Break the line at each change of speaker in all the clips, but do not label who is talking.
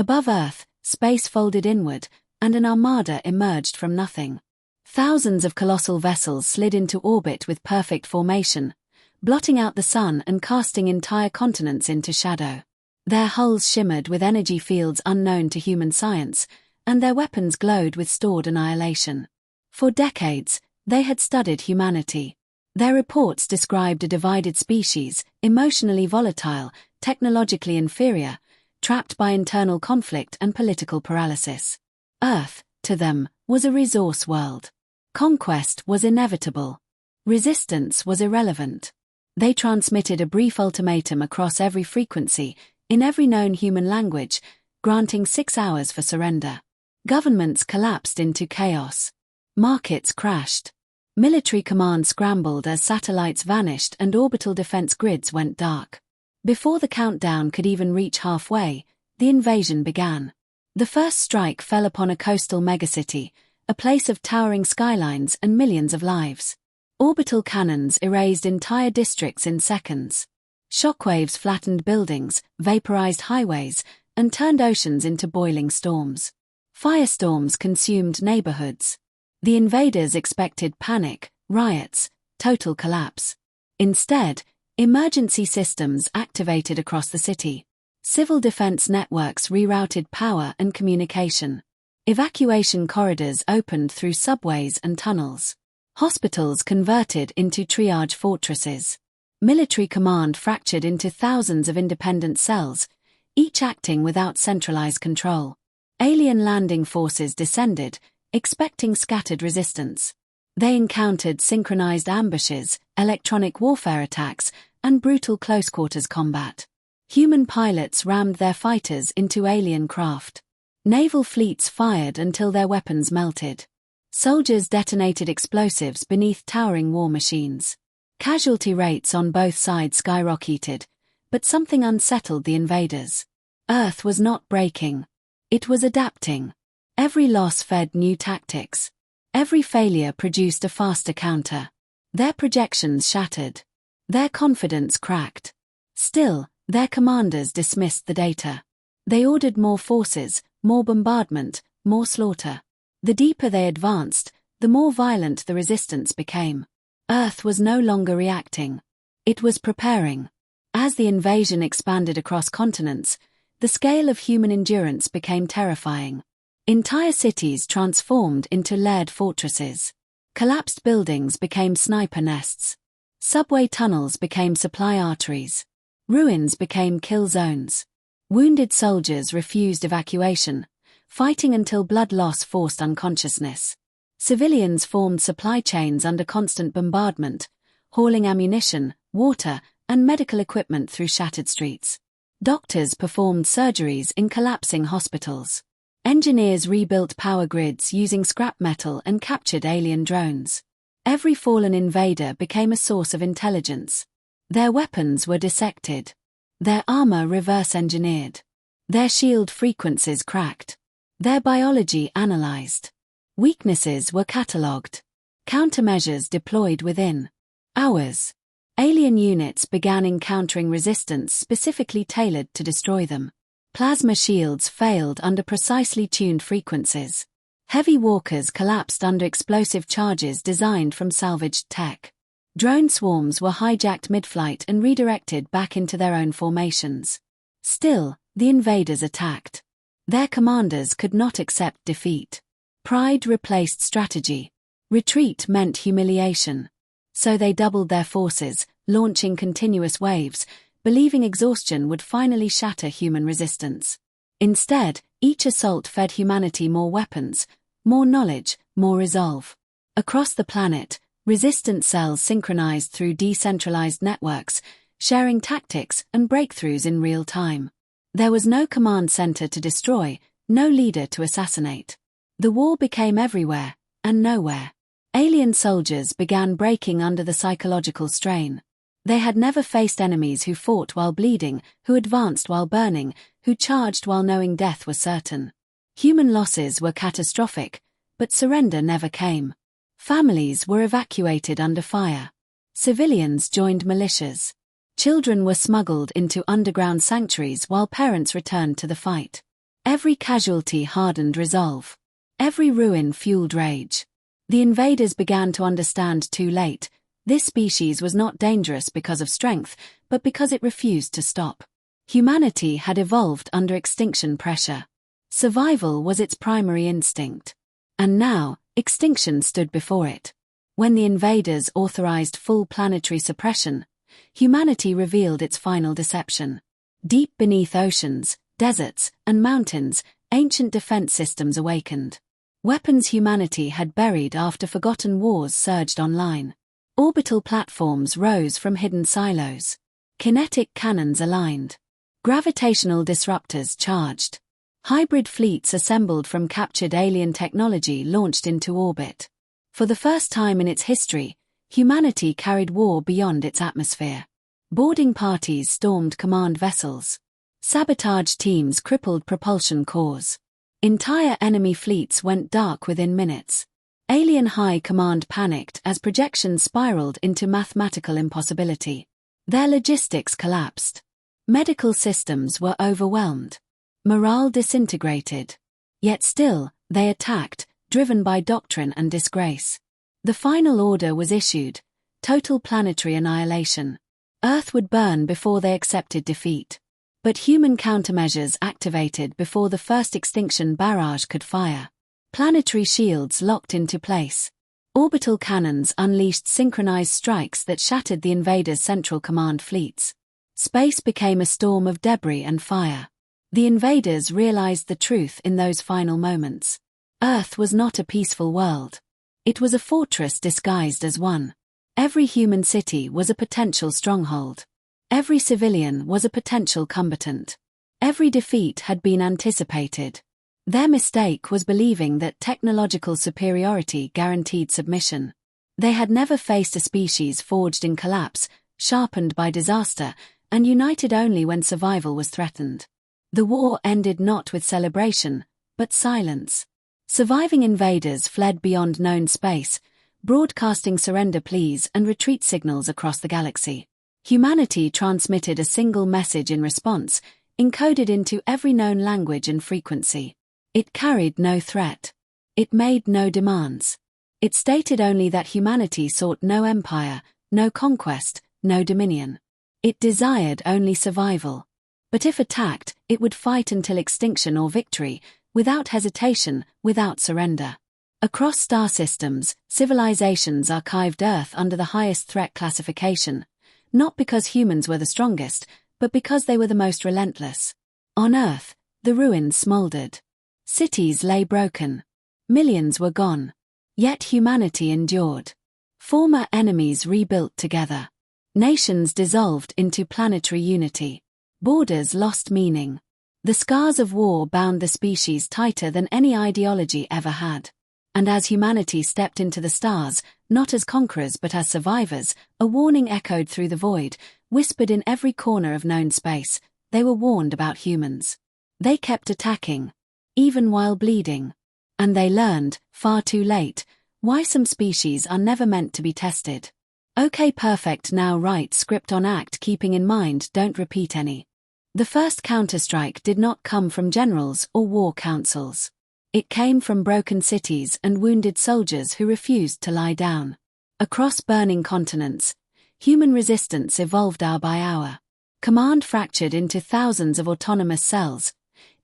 Above Earth, space folded inward, and an armada emerged from nothing. Thousands of colossal vessels slid into orbit with perfect formation, blotting out the sun and casting entire continents into shadow. Their hulls shimmered with energy fields unknown to human science, and their weapons glowed with stored annihilation. For decades, they had studied humanity. Their reports described a divided species, emotionally volatile, technologically inferior, trapped by internal conflict and political paralysis. Earth, to them, was a resource world. Conquest was inevitable. Resistance was irrelevant. They transmitted a brief ultimatum across every frequency, in every known human language, granting 6 hours for surrender. Governments collapsed into chaos. Markets crashed. Military command scrambled as satellites vanished and orbital defense grids went dark. Before the countdown could even reach halfway, the invasion began. The first strike fell upon a coastal megacity, a place of towering skylines and millions of lives. Orbital cannons erased entire districts in seconds. Shockwaves flattened buildings, vaporized highways, and turned oceans into boiling storms. Firestorms consumed neighborhoods. The invaders expected panic, riots, total collapse. Instead, emergency systems activated across the city. Civil defense networks rerouted power and communication. Evacuation corridors opened through subways and tunnels. Hospitals converted into triage fortresses. Military command fractured into thousands of independent cells, each acting without centralized control. Alien landing forces descended, expecting scattered resistance. They encountered synchronized ambushes, electronic warfare attacks, and brutal close-quarters combat. Human pilots rammed their fighters into alien craft. Naval fleets fired until their weapons melted. Soldiers detonated explosives beneath towering war machines. Casualty rates on both sides skyrocketed, but something unsettled the invaders. Earth was not breaking. It was adapting. Every loss fed new tactics. Every failure produced a faster counter. Their projections shattered. Their confidence cracked. Still, their commanders dismissed the data. They ordered more forces, more bombardment, more slaughter. The deeper they advanced, the more violent the resistance became. Earth was no longer reacting. It was preparing. As the invasion expanded across continents, the scale of human endurance became terrifying. Entire cities transformed into layered fortresses. Collapsed buildings became sniper nests. Subway tunnels became supply arteries. Ruins became kill zones. Wounded soldiers refused evacuation, fighting until blood loss forced unconsciousness. Civilians formed supply chains under constant bombardment, hauling ammunition, water, and medical equipment through shattered streets. Doctors performed surgeries in collapsing hospitals. Engineers rebuilt power grids using scrap metal and captured alien drones. Every fallen invader became a source of intelligence. Their weapons were dissected. Their armor reverse-engineered. Their shield frequencies cracked. Their biology analyzed. Weaknesses were catalogued. Countermeasures deployed within hours. Alien units began encountering resistance specifically tailored to destroy them. Plasma shields failed under precisely tuned frequencies. Heavy walkers collapsed under explosive charges designed from salvaged tech. Drone swarms were hijacked mid-flight and redirected back into their own formations. Still, the invaders attacked. Their commanders could not accept defeat. Pride replaced strategy. Retreat meant humiliation. So they doubled their forces, launching continuous waves, believing exhaustion would finally shatter human resistance. Instead, each assault fed humanity more weapons, more knowledge, more resolve. Across the planet, resistance cells synchronized through decentralized networks, sharing tactics and breakthroughs in real time. There was no command center to destroy, no leader to assassinate. The war became everywhere, and nowhere. Alien soldiers began breaking under the psychological strain. They had never faced enemies who fought while bleeding, who advanced while burning, who charged while knowing death was certain. Human losses were catastrophic, but surrender never came. Families were evacuated under fire. Civilians joined militias. Children were smuggled into underground sanctuaries while parents returned to the fight. Every casualty hardened resolve. Every ruin fueled rage. The invaders began to understand too late. This species was not dangerous because of strength, but because it refused to stop. Humanity had evolved under extinction pressure. Survival was its primary instinct. And now, extinction stood before it. When the invaders authorized full planetary suppression, humanity revealed its final deception. Deep beneath oceans, deserts, and mountains, ancient defense systems awakened. Weapons humanity had buried after forgotten wars surged online. Orbital platforms rose from hidden silos. Kinetic cannons aligned. Gravitational disruptors charged. Hybrid fleets assembled from captured alien technology launched into orbit. For the first time in its history, humanity carried war beyond its atmosphere. Boarding parties stormed command vessels. Sabotage teams crippled propulsion cores. Entire enemy fleets went dark within minutes. Alien high command panicked as projections spiraled into mathematical impossibility. Their logistics collapsed. Medical systems were overwhelmed. Morale disintegrated. Yet still, they attacked, driven by doctrine and disgrace. The final order was issued: total planetary annihilation. Earth would burn before they accepted defeat. But human countermeasures activated before the first extinction barrage could fire. Planetary shields locked into place. Orbital cannons unleashed synchronized strikes that shattered the invaders' central command fleets. Space became a storm of debris and fire. The invaders realized the truth in those final moments. Earth was not a peaceful world. It was a fortress disguised as one. Every human city was a potential stronghold. Every civilian was a potential combatant. Every defeat had been anticipated. Their mistake was believing that technological superiority guaranteed submission. They had never faced a species forged in collapse, sharpened by disaster, and united only when survival was threatened. The war ended not with celebration, but silence. Surviving invaders fled beyond known space, broadcasting surrender pleas and retreat signals across the galaxy. Humanity transmitted a single message in response, encoded into every known language and frequency. It carried no threat. It made no demands. It stated only that humanity sought no empire, no conquest, no dominion. It desired only survival. But if attacked, it would fight until extinction or victory, without hesitation, without surrender. Across star systems, civilizations archived Earth under the highest threat classification, not because humans were the strongest, but because they were the most relentless. On Earth, the ruins smoldered. Cities lay broken. Millions were gone. Yet humanity endured. Former enemies rebuilt together. Nations dissolved into planetary unity. Borders lost meaning. The scars of war bound the species tighter than any ideology ever had. And as humanity stepped into the stars, not as conquerors but as survivors, a warning echoed through the void, whispered in every corner of known space. They were warned about humans. They kept attacking, even while bleeding. And they learned, far too late, why some species are never meant to be tested. OK Perfect now write script on act, keeping in mind don't repeat any. The first counterstrike did not come from generals or war councils. It came from broken cities and wounded soldiers who refused to lie down. Across burning continents, human resistance evolved hour by hour. Command fractured into thousands of autonomous cells,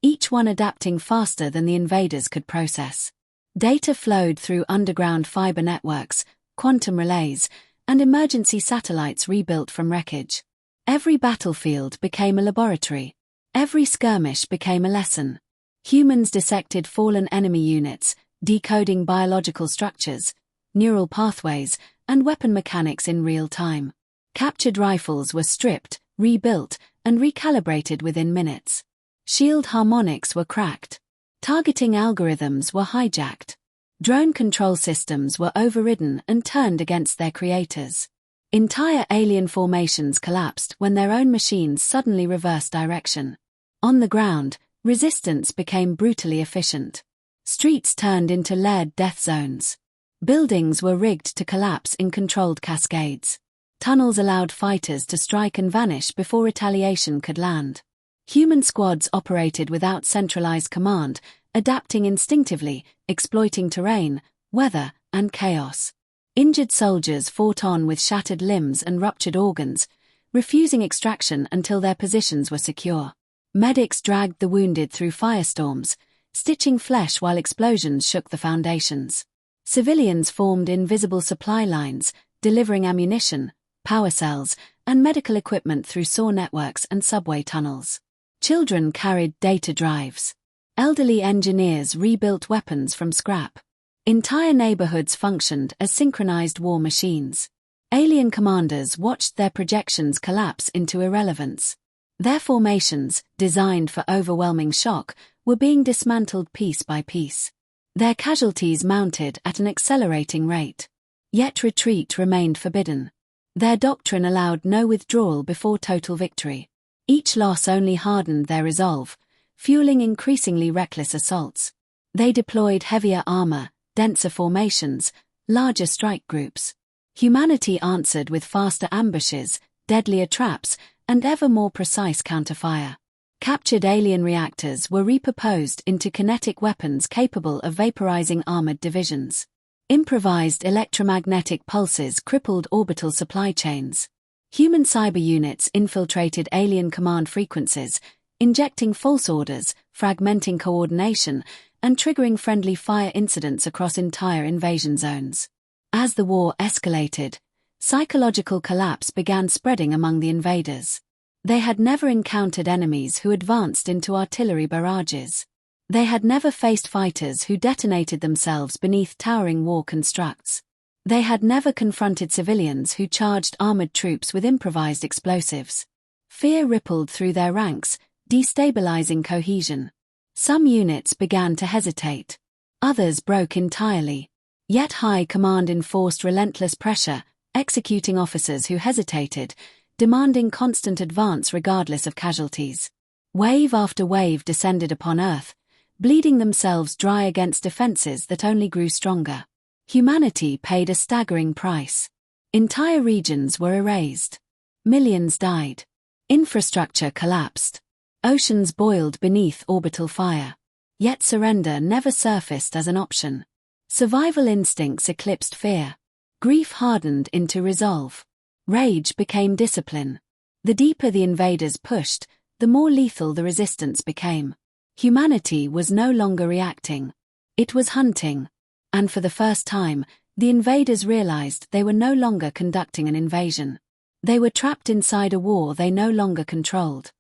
each one adapting faster than the invaders could process. Data flowed through underground fiber networks, quantum relays, and emergency satellites rebuilt from wreckage. Every battlefield became a laboratory. Every skirmish became a lesson. Humans dissected fallen enemy units, decoding biological structures, neural pathways, and weapon mechanics in real time. Captured rifles were stripped, rebuilt, and recalibrated within minutes. Shield harmonics were cracked. Targeting algorithms were hijacked. Drone control systems were overridden and turned against their creators. Entire alien formations collapsed when their own machines suddenly reversed direction. On the ground, resistance became brutally efficient. Streets turned into layered death zones. Buildings were rigged to collapse in controlled cascades. Tunnels allowed fighters to strike and vanish before retaliation could land. Human squads operated without centralized command, adapting instinctively, exploiting terrain, weather, and chaos. Injured soldiers fought on with shattered limbs and ruptured organs, refusing extraction until their positions were secure. Medics dragged the wounded through firestorms, stitching flesh while explosions shook the foundations. Civilians formed invisible supply lines, delivering ammunition, power cells, and medical equipment through saw networks and subway tunnels. Children carried data drives. Elderly engineers rebuilt weapons from scrap. Entire neighborhoods functioned as synchronized war machines. Alien commanders watched their projections collapse into irrelevance. Their formations, designed for overwhelming shock, were being dismantled piece by piece. Their casualties mounted at an accelerating rate. Yet retreat remained forbidden. Their doctrine allowed no withdrawal before total victory. Each loss only hardened their resolve, fueling increasingly reckless assaults. They deployed heavier armor, denser formations, larger strike groups. Humanity answered with faster ambushes, deadlier traps, and ever more precise counterfire. Captured alien reactors were repurposed into kinetic weapons capable of vaporizing armored divisions. Improvised electromagnetic pulses crippled orbital supply chains. Human cyber units infiltrated alien command frequencies, injecting false orders, fragmenting coordination, and triggering friendly fire incidents across entire invasion zones. As the war escalated, psychological collapse began spreading among the invaders. They had never encountered enemies who advanced into artillery barrages. They had never faced fighters who detonated themselves beneath towering war constructs. They had never confronted civilians who charged armored troops with improvised explosives. Fear rippled through their ranks, destabilizing cohesion. Some units began to hesitate. Others broke entirely. Yet high command enforced relentless pressure, executing officers who hesitated, demanding constant advance regardless of casualties. Wave after wave descended upon Earth, bleeding themselves dry against defenses that only grew stronger. Humanity paid a staggering price. Entire regions were erased. Millions died. Infrastructure collapsed. Oceans boiled beneath orbital fire. Yet surrender never surfaced as an option. Survival instincts eclipsed fear. Grief hardened into resolve. Rage became discipline. The deeper the invaders pushed, the more lethal the resistance became. Humanity was no longer reacting. It was hunting. And for the first time, the invaders realized they were no longer conducting an invasion. They were trapped inside a war they no longer controlled.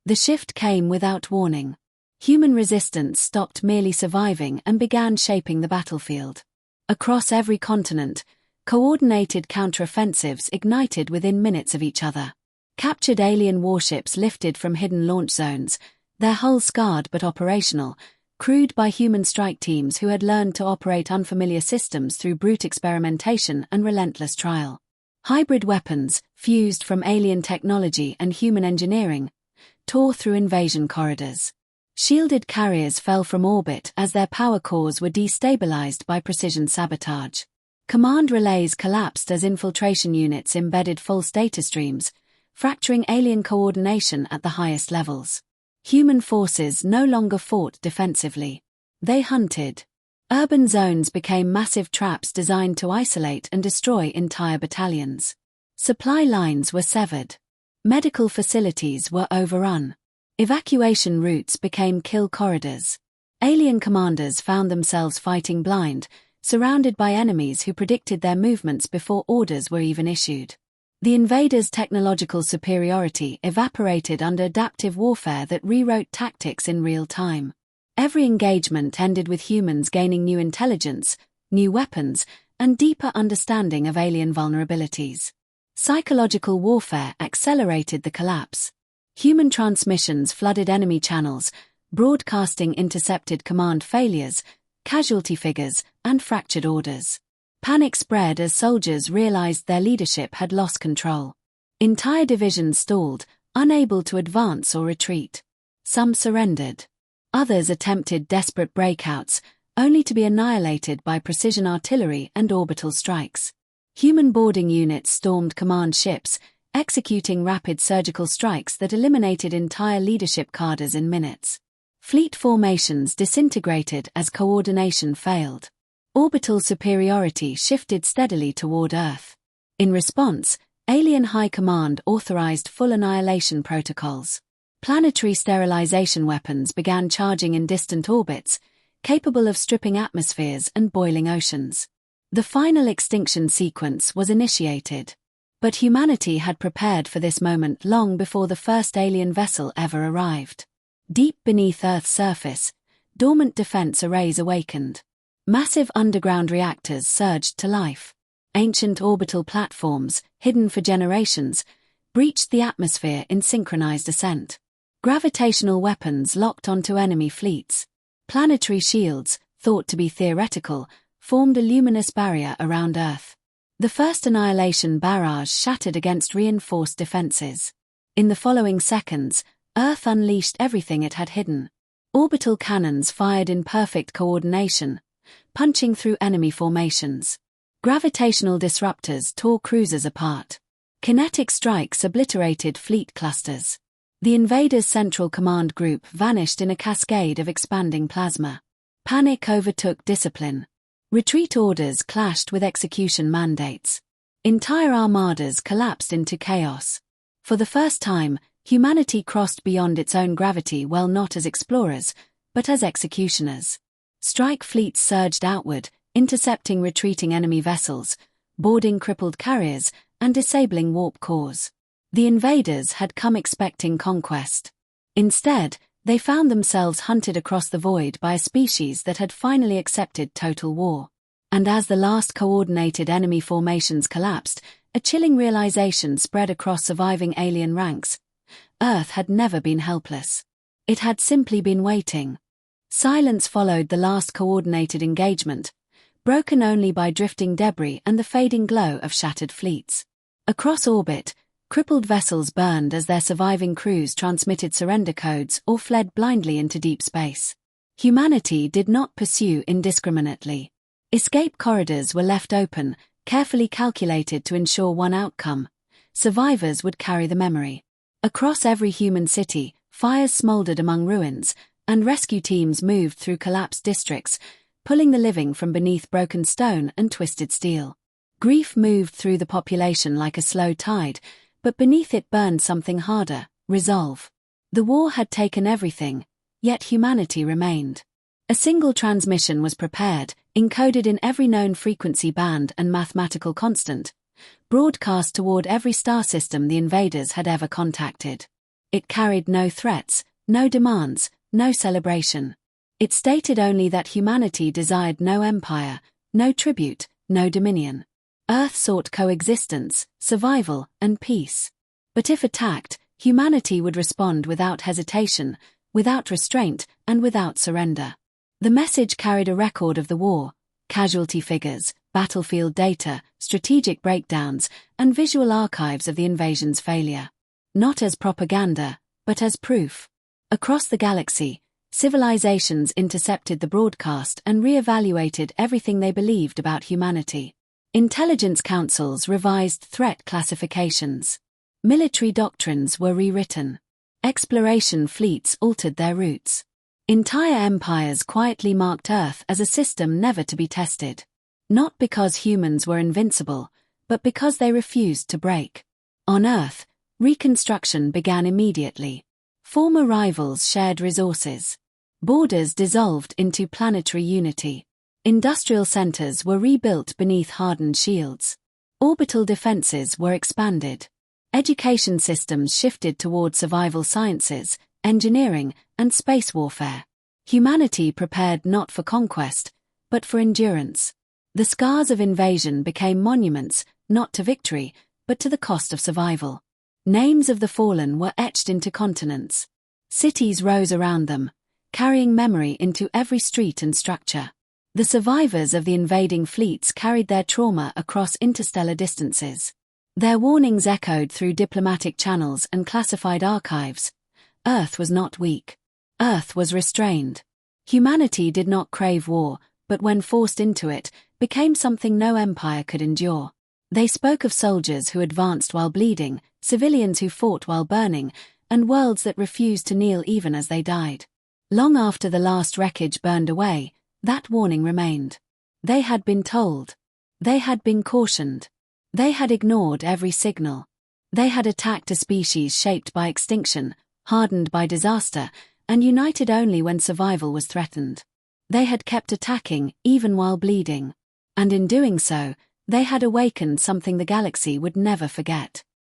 The shift came without warning. Human resistance stopped merely surviving and began shaping the battlefield. Across every continent, coordinated counteroffensives ignited within minutes of each other. Captured alien warships lifted from hidden launch zones, their hulls scarred but operational, crewed by human strike teams who had learned to operate unfamiliar systems through brute experimentation and relentless trial. Hybrid weapons, fused from alien technology and human engineering, tore through invasion corridors. Shielded carriers fell from orbit as their power cores were destabilized by precision sabotage. Command relays collapsed as infiltration units embedded false data streams, fracturing alien coordination at the highest levels. Human forces no longer fought defensively. They hunted. Urban zones became massive traps designed to isolate and destroy entire battalions. Supply lines were severed. Medical facilities were overrun. Evacuation routes became kill corridors. Alien commanders found themselves fighting blind, surrounded by enemies who predicted their movements before orders were even issued. The invaders' technological superiority evaporated under adaptive warfare that rewrote tactics in real time. Every engagement ended with humans gaining new intelligence, new weapons, and deeper understanding of alien vulnerabilities. Psychological warfare accelerated the collapse. Human transmissions flooded enemy channels, broadcasting intercepted command failures, casualty figures, and fractured orders. Panic spread as soldiers realized their leadership had lost control. Entire divisions stalled, unable to advance or retreat. Some surrendered. Others attempted desperate breakouts, only to be annihilated by precision artillery and orbital strikes. Human boarding units stormed command ships, executing rapid surgical strikes that eliminated entire leadership cadres in minutes. Fleet formations disintegrated as coordination failed. Orbital superiority shifted steadily toward Earth. In response, Alien High Command authorized full annihilation protocols. Planetary sterilization weapons began charging in distant orbits, capable of stripping atmospheres and boiling oceans. The final extinction sequence was initiated. But humanity had prepared for this moment long before the first alien vessel ever arrived. Deep beneath Earth's surface, dormant defense arrays awakened. Massive underground reactors surged to life. Ancient orbital platforms, hidden for generations, breached the atmosphere in synchronized ascent. Gravitational weapons locked onto enemy fleets. Planetary shields, thought to be theoretical, formed a luminous barrier around Earth. The first annihilation barrage shattered against reinforced defenses. In the following seconds, Earth unleashed everything it had hidden. Orbital cannons fired in perfect coordination, punching through enemy formations. Gravitational disruptors tore cruisers apart. Kinetic strikes obliterated fleet clusters. The invaders' central command group vanished in a cascade of expanding plasma. Panic overtook discipline. Retreat orders clashed with execution mandates. Entire armadas collapsed into chaos. For the first time, humanity crossed beyond its own gravity, well, not as explorers, but as executioners. Strike fleets surged outward, intercepting retreating enemy vessels, boarding crippled carriers, and disabling warp cores. The invaders had come expecting conquest. Instead, they found themselves hunted across the void by a species that had finally accepted total war. And as the last coordinated enemy formations collapsed, a chilling realization spread across surviving alien ranks. Earth had never been helpless. It had simply been waiting. Silence followed the last coordinated engagement, broken only by drifting debris and the fading glow of shattered fleets. Across orbit, crippled vessels burned as their surviving crews transmitted surrender codes or fled blindly into deep space. Humanity did not pursue indiscriminately. Escape corridors were left open, carefully calculated to ensure one outcome: survivors would carry the memory. Across every human city, fires smoldered among ruins, and rescue teams moved through collapsed districts, pulling the living from beneath broken stone and twisted steel. Grief moved through the population like a slow tide, but beneath it burned something harder: resolve. The war had taken everything, yet humanity remained. A single transmission was prepared, encoded in every known frequency band and mathematical constant, broadcast toward every star system the invaders had ever contacted. It carried no threats, no demands, no celebration. It stated only that humanity desired no empire, no tribute, no dominion. Earth sought coexistence, survival, and peace. But if attacked, humanity would respond without hesitation, without restraint, and without surrender. The message carried a record of the war: casualty figures, battlefield data, strategic breakdowns, and visual archives of the invasion's failure. Not as propaganda, but as proof. Across the galaxy, civilizations intercepted the broadcast and re-evaluated everything they believed about humanity. Intelligence councils revised threat classifications. Military doctrines were rewritten. Exploration fleets altered their routes. Entire empires quietly marked Earth as a system never to be tested. Not because humans were invincible, but because they refused to break. On Earth, reconstruction began immediately. Former rivals shared resources. Borders dissolved into planetary unity. Industrial centers were rebuilt beneath hardened shields. Orbital defenses were expanded. Education systems shifted toward survival sciences, engineering, and space warfare. Humanity prepared not for conquest, but for endurance. The scars of invasion became monuments, not to victory, but to the cost of survival. Names of the fallen were etched into continents. Cities rose around them, carrying memory into every street and structure. The survivors of the invading fleets carried their trauma across interstellar distances. Their warnings echoed through diplomatic channels and classified archives. Earth was not weak. Earth was restrained. Humanity did not crave war, but when forced into it, became something no empire could endure. They spoke of soldiers who advanced while bleeding, civilians who fought while burning, and worlds that refused to kneel even as they died. Long after the last wreckage burned away, that warning remained. They had been told. They had been cautioned. They had ignored every signal. They had attacked a species shaped by extinction, hardened by disaster, and united only when survival was threatened. They had kept attacking, even while bleeding. And in doing so, they had awakened something the galaxy would never forget.